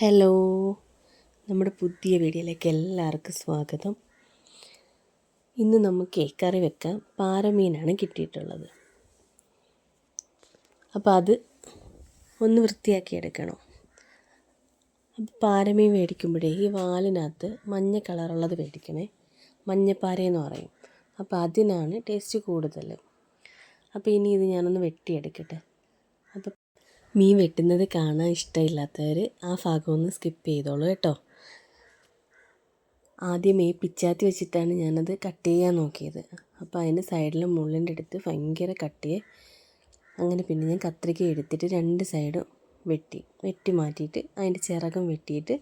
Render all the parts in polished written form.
Hello, നമ്മുടെ പുതിയ വീഡിയോയിലേക്ക് എല്ലാവർക്കും സ്വാഗതം. ഇന്ന് നമുക്ക് കറി വെക്കാൻ പാരമീനാണ് കിട്ടിയിട്ടുള്ളത്. അപ്പോൾ അത് ഒന്ന് വൃത്തിയാക്കി എടുക്കണം. അപ്പോൾ പാരമീൻ മേടിക്കുമ്പോഴേ ഈ വാലിനകത്ത് മഞ്ഞ കളറുള്ളത് മേടിക്കണേ. മഞ്ഞപ്പാരയെന്ന് പറയും. അപ്പോൾ അതിനാണ് ടേസ്റ്റ് കൂടുതൽ. അപ്പോൾ ഇനി ഇത് ഞാനൊന്ന് വെട്ടിയെടുക്കട്ടെ. അപ്പോൾ മീൻ വെട്ടുന്നത് കാണാൻ ഇഷ്ടമില്ലാത്തവർ ആ ഭാഗം ഒന്ന് സ്കിപ്പ് ചെയ്തോളൂ കേട്ടോ. ആദ്യമേ പിച്ചാത്തി വെച്ചിട്ടാണ് ഞാനത് കട്ട് ചെയ്യാൻ നോക്കിയത്. അപ്പോൾ അതിൻ്റെ സൈഡിലെ മുള്ളിൻ്റെ അടുത്ത് ഭയങ്കര കട്ടിയെ. അങ്ങനെ പിന്നെ ഞാൻ കത്രിക എടുത്തിട്ട് രണ്ട് സൈഡും വെട്ടി മാറ്റിയിട്ട് അതിൻ്റെ ചിറകം വെട്ടിയിട്ട്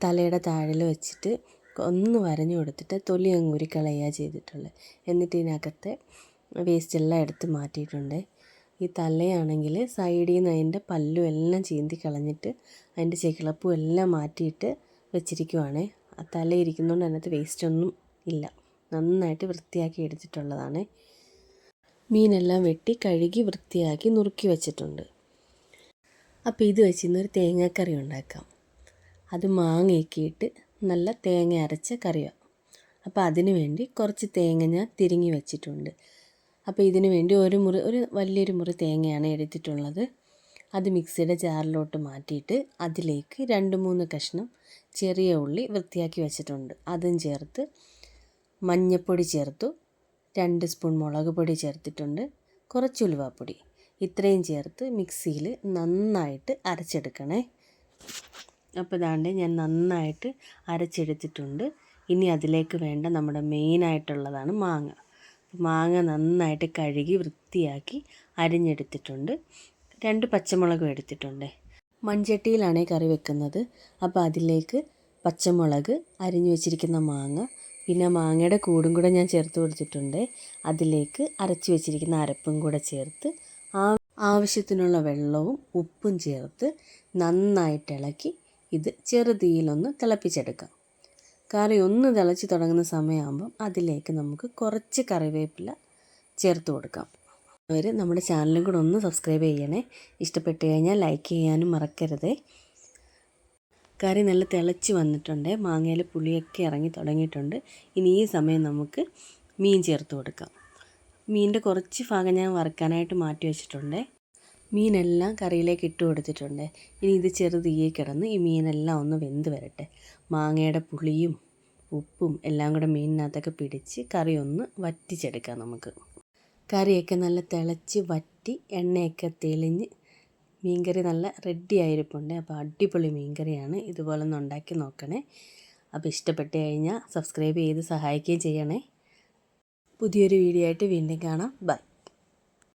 തലയുടെ താഴെ വെച്ചിട്ട് ഒന്ന് വരഞ്ഞു കൊടുത്തിട്ട് തൊലി അങ്ങൂരി കളയുക ചെയ്തിട്ടുള്ളത്. എന്നിട്ട് ഇതിനകത്തെ വേസ്റ്റ് എല്ലാം എടുത്ത് മാറ്റിയിട്ടുണ്ട്. ഈ തലയാണെങ്കിൽ സൈഡിൽ നിന്ന് അതിൻ്റെ പല്ലും എല്ലാം ചീന്തി കളഞ്ഞിട്ട് അതിൻ്റെ ചെകിളപ്പും എല്ലാം മാറ്റിയിട്ട് വെച്ചിരിക്കുവാണ്. ആ തല ഇരിക്കുന്നതുകൊണ്ട് അതിനകത്ത് വേസ്റ്റൊന്നും ഇല്ല. നന്നായിട്ട് വൃത്തിയാക്കി എടുത്തിട്ടുള്ളതാണ്. മീനെല്ലാം വെട്ടി കഴുകി വൃത്തിയാക്കി നുറുക്കി വെച്ചിട്ടുണ്ട്. അപ്പോൾ ഇത് വെച്ച് ഇന്നൊരു തേങ്ങാക്കറി ഉണ്ടാക്കാം. അത് മാങ്ങയൊക്കെ ഇട്ട് നല്ല തേങ്ങ അരച്ച കറിയാണ്. അപ്പോൾ അതിന് വേണ്ടി കുറച്ച് തേങ്ങ ഞാൻ തിരിങ്ങി വെച്ചിട്ടുണ്ട്. അപ്പോൾ ഇതിന് വേണ്ടി ഒരു വലിയൊരു മുറി തേങ്ങയാണ് എടുത്തിട്ടുള്ളത്. അത് മിക്സിയുടെ ജാറിലോട്ട് മാറ്റിയിട്ട് അതിലേക്ക് 2-3 കഷ്ണം ചെറിയ ഉള്ളി വൃത്തിയാക്കി വെച്ചിട്ടുണ്ട്. അതും ചേർത്ത് മഞ്ഞൾപ്പൊടി ചേർത്തു, 2 സ്പൂൺ മുളക് പൊടി ചേർത്തിട്ടുണ്ട്, കുറച്ച് ഉലുവാപ്പൊടി. ഇത്രയും ചേർത്ത് മിക്സിയിൽ നന്നായിട്ട് അരച്ചെടുക്കണേ. അപ്പോൾ ദാണ്ട് ഞാൻ നന്നായിട്ട് അരച്ചെടുത്തിട്ടുണ്ട്. ഇനി അതിലേക്ക് വേണ്ട നമ്മുടെ മെയിനായിട്ടുള്ളതാണ് മാങ്ങ നന്നായിട്ട് കഴുകി വൃത്തിയാക്കി അരിഞ്ഞെടുത്തിട്ടുണ്ട്. 2 പച്ചമുളകും എടുത്തിട്ടുണ്ട്. മൺചട്ടിയിലാണ് കറി വെക്കുന്നത്. അപ്പോൾ അതിലേക്ക് പച്ചമുളക്, അരിഞ്ഞു വെച്ചിരിക്കുന്ന മാങ്ങ, പിന്നെ മാങ്ങയുടെ കൂടും കൂടെ ഞാൻ ചേർത്ത് കൊടുത്തിട്ടുണ്ട്. അതിലേക്ക് അരച്ച് വെച്ചിരിക്കുന്ന അരപ്പും കൂടെ ചേർത്ത് ആവശ്യത്തിനുള്ള വെള്ളവും ഉപ്പും ചേർത്ത് നന്നായിട്ട് ഇളക്കി ഇത് ചെറുതീയിലൊന്ന് തിളപ്പിച്ചെടുക്കാം. കറി ഒന്ന് തിളച്ച് തുടങ്ങുന്ന സമയമാകുമ്പം അതിലേക്ക് നമുക്ക് കുറച്ച് കറിവേപ്പില ചേർത്ത് കൊടുക്കാം. അവർ നമ്മുടെ ചാനലും കൂടെ ഒന്ന് സബ്സ്ക്രൈബ് ചെയ്യണേ. ഇഷ്ടപ്പെട്ട് കഴിഞ്ഞാൽ ലൈക്ക് ചെയ്യാനും മറക്കരുതേ. കറി നല്ല തിളച്ച് വന്നിട്ടുണ്ട്. മാങ്ങയിൽ പുളിയൊക്കെ ഇറങ്ങി തുടങ്ങിയിട്ടുണ്ട്. ഇനി ഈ സമയം നമുക്ക് മീൻ ചേർത്ത് കൊടുക്കാം. മീനിൻ്റെ കുറച്ച് ഭാഗം ഞാൻ വറുക്കാനായിട്ട് മാറ്റി വെച്ചിട്ടുണ്ട്. മീനെല്ലാം കറിയിലേക്ക് ഇട്ട് കൊടുത്തിട്ടുണ്ട്. ഇനി ഇത് ചെറുതീയിൽ കിടന്ന് ഈ മീനെല്ലാം ഒന്ന് വെന്ത് വരട്ടെ. മാങ്ങയുടെ പുളിയും ഉപ്പും എല്ലാം കൂടെ മീനിനകത്തൊക്കെ പിടിച്ച് കറി ഒന്ന് വറ്റിച്ചെടുക്കാം നമുക്ക്. കറിയൊക്കെ നല്ല തിളച്ച് വറ്റി എണ്ണയൊക്കെ തെളിഞ്ഞ് മീൻകറി നല്ല റെഡി ആയിരിപ്പുണ്ട്. അപ്പോൾ അടിപൊളി മീൻകറിയാണ്. ഇതുപോലെ ഒന്ന് ഉണ്ടാക്കി നോക്കണേ. അപ്പോൾ ഇഷ്ടപ്പെട്ട് കഴിഞ്ഞാൽ സബ്സ്ക്രൈബ് ചെയ്ത് സഹായിക്കുകയും ചെയ്യണേ. പുതിയൊരു വീഡിയോ ആയിട്ട് വീണ്ടും കാണാം. ബൈ.